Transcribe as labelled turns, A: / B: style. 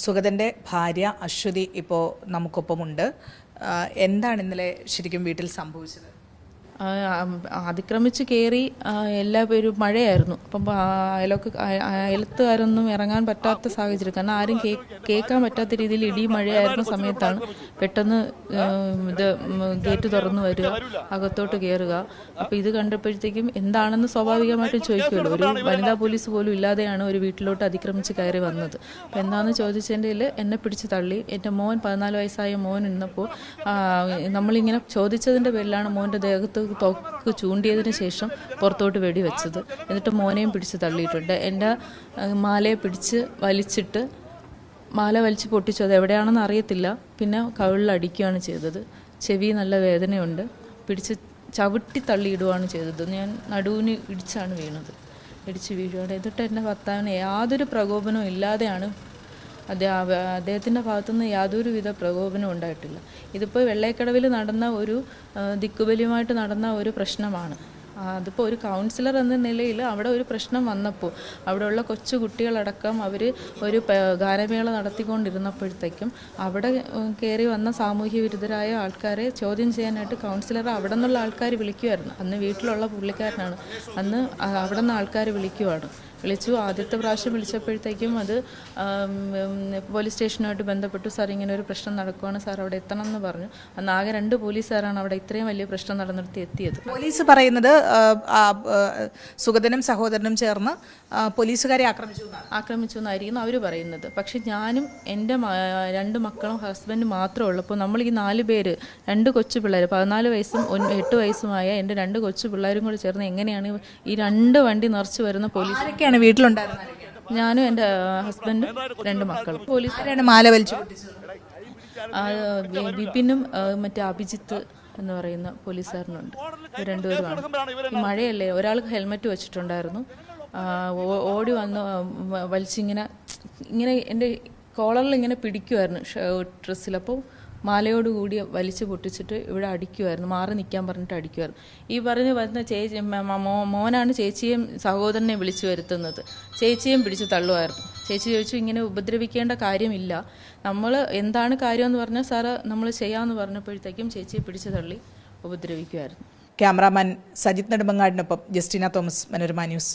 A: സുഗതൻ്റെ ഭാര്യ അശ്വതി ഇപ്പോൾ നമുക്കൊപ്പമുണ്ട്. എന്താണ് ഇന്നലെ ശരിക്കും വീട്ടിൽ സംഭവിച്ചത്?
B: അതിക്രമിച്ച് കയറി എല്ലാവരും മഴയായിരുന്നു. അപ്പം അയലത്തുകാരൊന്നും ഇറങ്ങാൻ പറ്റാത്ത സാഹചര്യം, കാരണം ആരും കേൾക്കാൻ പറ്റാത്ത രീതിയിൽ ഇടിയും മഴയായിരുന്ന സമയത്താണ് പെട്ടെന്ന് ഇത് ഗേറ്റ് തുറന്നു വരിക, അകത്തോട്ട് കയറുക. അപ്പോൾ ഇത് കണ്ടപ്പോഴത്തേക്കും എന്താണെന്ന് സ്വാഭാവികമായിട്ടും ചോദിക്കുമല്ലോ. ഒരു വനിതാ പോലീസ് പോലും ഇല്ലാതെയാണ് ഒരു വീട്ടിലോട്ട് അതിക്രമിച്ച് കയറി വന്നത്. അപ്പോൾ എന്താണെന്ന് ചോദിച്ചതിൻ്റെ എന്നെ പിടിച്ച് തള്ളി. എൻ്റെ മോൻ 14 വയസ്സായ മോൻ ഇന്നപ്പോൾ നമ്മളിങ്ങനെ ചോദിച്ചതിൻ്റെ പേരിലാണ് മോൻ്റെ ദേഹത്ത് തോക്ക് ചൂണ്ടിയതിന് ശേഷം പുറത്തോട്ട് വെടിവെച്ചത്. എന്നിട്ട് മോനെയും പിടിച്ച് തള്ളിയിട്ടുണ്ട്. എൻ്റെ മാലയെ പിടിച്ച് വലിച്ചിട്ട് മാല വലിച്ച് പൊട്ടിച്ചു. അത് എവിടെയാണെന്ന് അറിയത്തില്ല. പിന്നെ കവിളിൽ അടിക്കുകയാണ് ചെയ്തത്. ചെവി നല്ല വേദനയുണ്ട്. പിടിച്ച് ചവിട്ടി തള്ളിയിടുകയാണ് ചെയ്തത്. ഞാൻ നടുവിന് ഇടിച്ചാണ് വീണത്. ഇടിച്ച് വീഴുകയാണ്. എന്നിട്ട് എൻ്റെ ഭർത്താവിന് യാതൊരു പ്രകോപനവും ഇല്ലാതെയാണ് അദ്ദേഹത്തിൻ്റെ ഭാഗത്തുനിന്ന് യാതൊരുവിധ പ്രകോപനവും ഉണ്ടായിട്ടില്ല. ഇതിപ്പോൾ വെള്ളയക്കടവിൽ നടന്ന ഒരു ദിക്കുബലിയുമായിട്ട് നടന്ന ഒരു പ്രശ്നമാണ്. അതിപ്പോൾ ഒരു കൗൺസിലർ എന്ന നിലയിൽ അവിടെ ഒരു പ്രശ്നം വന്നപ്പോൾ അവിടെയുള്ള കൊച്ചു കുട്ടികളടക്കം അവർ ഒരു ഗാനമേള നടത്തിക്കൊണ്ടിരുന്നപ്പോഴത്തേക്കും അവിടെ കയറി വന്ന സാമൂഹ്യ വിരുദ്ധരായ ആൾക്കാരെ ചോദ്യം ചെയ്യാനായിട്ട് കൗൺസിലർ അവിടെ നിന്നുള്ള ആൾക്കാർ വിളിക്കുമായിരുന്നു. അന്ന് വീട്ടിലുള്ള പുള്ളിക്കാരനാണ്. അന്ന് അവിടെ നിന്ന് ആൾക്കാർ വിളിച്ചു. ആദ്യത്തെ പ്രാവശ്യം വിളിച്ചപ്പോഴത്തേക്കും അത് പോലീസ് സ്റ്റേഷനുമായിട്ട് ബന്ധപ്പെട്ടു. സാർ ഇങ്ങനെ ഒരു പ്രശ്നം നടക്കുകയാണ്, സാർ അവിടെ എത്തണം എന്ന് പറഞ്ഞു. അന്ന് ആകെ 2 പോലീസുകാരാണ് അവിടെ ഇത്രയും വലിയ പ്രശ്നം നടന്നിടത്ത് എത്തിയത്.
A: പോലീസ് പറയുന്നത് സുഗതനും സഹോദരനും ചേർന്ന് പോലീസുകാരെ
B: ആക്രമിച്ചു എന്നായിരിക്കുന്നു അവർ പറയുന്നത്. പക്ഷെ ഞാനും എൻ്റെ 2 മക്കളും ഹസ്ബൻഡും മാത്രമേ ഉള്ളപ്പോൾ നമ്മൾ ഈ 4 പേര്, 2 കൊച്ചു പിള്ളേർ, 14 വയസ്സും 8 വയസ്സുമായ എൻ്റെ 2 കൊച്ചു പിള്ളേരും കൂടി ചേർന്ന് എങ്ങനെയാണ് ഈ 2 വണ്ടി നിറച്ച് വരുന്ന പോലീസ്
A: വീട്ടിലുണ്ടായിരുന്നത്?
B: ഞാനും എൻ്റെ ഹസ്ബൻഡും 2 മക്കളും.
A: പോലീസുകാരാണ് മാല വലിച്ചു
B: ബിപിനും മറ്റേ അഭിജിത്ത് എന്ന് പറയുന്ന പോലീസുകാരനുണ്ട്. 2 പേരുമാണ്. ഈ മഴയല്ലേ, ഒരാൾക്ക് ഹെൽമെറ്റ് വെച്ചിട്ടുണ്ടായിരുന്നു. ഓടി വന്ന് വലിച്ചിങ്ങനെ എൻ്റെ കോളറിൽ ഇങ്ങനെ പിടിക്കുമായിരുന്നു ഡ്രസ്സിൽ. അപ്പോൾ മാലയോടുകൂടി വലിച്ചു പൊട്ടിച്ചിട്ട് ഇവിടെ അടിക്കുമായിരുന്നു. മാറി നിൽക്കാൻ പറഞ്ഞിട്ട് അടിക്കുമായിരുന്നു. ഈ പറഞ്ഞ് വരുന്ന ചേച്ചി മോനാണ് ചേച്ചിയും സഹോദരനെ വിളിച്ചു വരുത്തുന്നത്. ചേച്ചിയും പിടിച്ച് തള്ളുമായിരുന്നു. ചേച്ചി ചോദിച്ചു, ഇങ്ങനെ ഉപദ്രവിക്കേണ്ട കാര്യമില്ല, നമ്മൾ എന്താണ് കാര്യമെന്ന് പറഞ്ഞാൽ സാറ് നമ്മൾ ചെയ്യാമെന്ന് പറഞ്ഞപ്പോഴത്തേക്കും ചേച്ചിയെ പിടിച്ച് തള്ളി ഉപദ്രവിക്കുമായിരുന്നു.
A: ക്യാമറാമാൻ സജിത് നെടുമങ്ങാടിനൊപ്പം ജസ്റ്റിന തോമസ്, മനോരമ ന്യൂസ്.